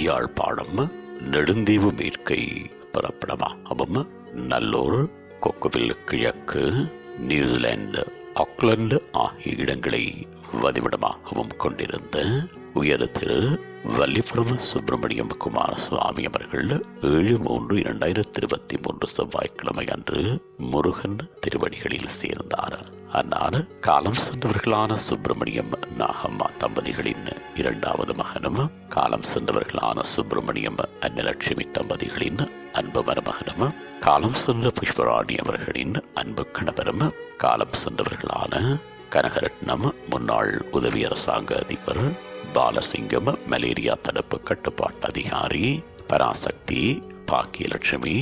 யாழ்ப்பாணம் நெடுந்தீவு மேற்கை புறப்படமாகவும் நல்லூர், கொக்குவில் கிழக்கு, New Zealand, Auckland ஆகிய இடங்களை வதிவிடமாகவும் கொண்டிருந்த உயர் திரு வல்லிபுரம் சுப்பிரமணியம் குமாரசுவாமி அவர்கள் 7/3/2023 செவ்வாய்க்கிழமை அன்று முருகன் திருவடிகளில் சேர்ந்தார். அன்னார் காலம் சென்றவர்களான சுப்பிரமணியம் நாகம்மா தம்பதிகளின் இரண்டாவது மகனும், காலம் சென்றவர்களான சுப்பிரமணியம் அன்னலட்சுமி தம்பதிகளின் அன்பு மருமகனும், காலம் சென்ற புஷ்பராணி அவர்களின் அன்பு கணவரும், காலம் சென்றவர்களான கனகரட்னம் முன்னாள் உதவி அரசாங்க அதிபர் பாலசிங்கம், மலேரியா தடுப்பு கட்டுப்பாட்டு அதிகாரி பராசக்தி, பாக்கியலட்சுமி,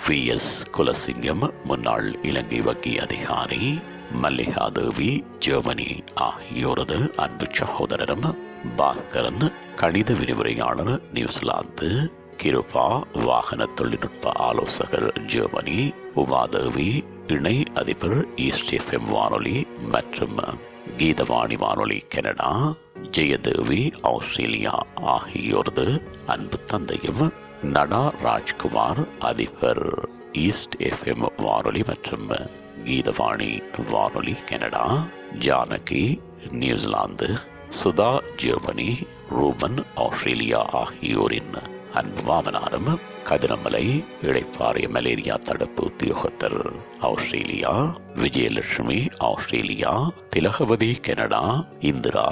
VS குலசிங்கம் முன்னாள் இலங்கை வங்கி அதிகாரி மல்லிகாதேவி, ஜெர்மனி ஆகியோரது அன்பு சகோதரரும், பாஸ்கரன் கணித விரிவுரையாளர் நியூசிலாந்து, கிருபா வாகன தொழில்நுட்ப ஆலோசகர் ஜெர்மனி, உமாதேவி இணை அதிபர் ஈஸ்ட் FM வானொலி மற்றும் கீதவாணி வானொலி கனடா, ஜெயதேவி ஆஸ்திரேலியா ஆகியோரது அன்பு தந்தையும், நடா ராஜ்குமார் அதிபர் ஈஸ்ட் FM வானொலி மற்றும் கீதவாணி வானொலி Canada, Janaki New Zealand, Sudha Germany, Ruban Australia ஆகியோரின் அன்பு மாமனாரும், கதிரமலை இளைப்பாறைய மலேரியா தடுப்பு உத்தியோகத்தர் Australia, Vijayalakshmi Australia, Thilagavathi Canada, Indira,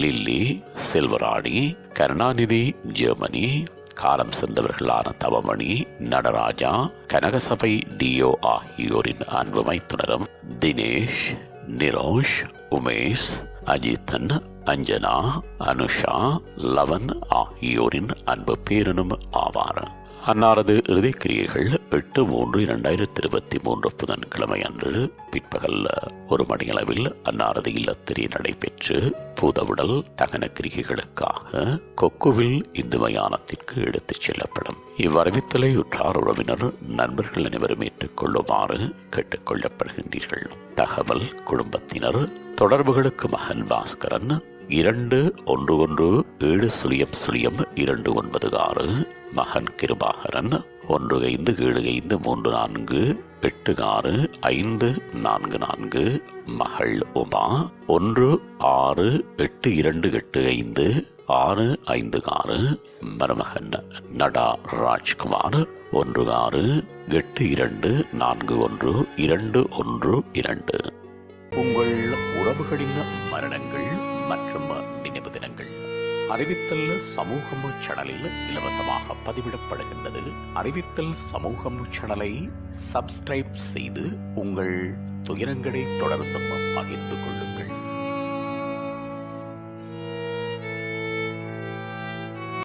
Lily, Selvarani, Karunanidhi Germany, காலம் சென்றவர்களான தவமணி, நடராஜா, கனகசபை டியோ ஆகியோரின் அன்பு மைத்துனரும், தினேஷ், நிரோஷ், உமேஷ், அஜித்தன், அஞ்சனா, அனுஷா, லவன் ஆகியோரின் அன்பு பேரனும் ஆவார். அன்னாரது இறுதிக்கிரியைகள் 8/3/2023 புதன்கிழமை அன்று பிற்பகல் 1 மணியளவில் அன்னாரது இல்லத்திலே நடைபெற்று பூதவுடல் தகன கிரிகைகளுக்காக கொக்குவில் இந்து மயானத்திற்கு எடுத்துச் செல்லப்படும். இவ்வறிவித்தலை உற்றார் உறவினர் நண்பர்கள் அனைவரும் ஏற்றுக்கொள்ளுமாறு கேட்டுக்கொள்ளப்படுகின்றீர்கள். தகவல் குடும்பத்தினர் தொடர்புகளுக்கு மகன் பாஸ்கரன் 2117002996, மகன் கிருபாகரன் 1575348654, மகள் உமா 168285 மருமகன் நடா ராஜ்குமார் 1682412112. உங்கள் உறவுகளின் மரணங்கள் மற்றும் நினைவு தினங்கள் அறிவித்தல் சமூகம் சேனலில் இலவசமாக பதிவிடப்படுகின்றது. அறிவித்தல் சமூகம் சேனலை சப்ஸ்கிரைப் செய்து உங்கள் துயரங்களை தொடர்ந்தும் பகிர்ந்து கொள்ளுங்கள்.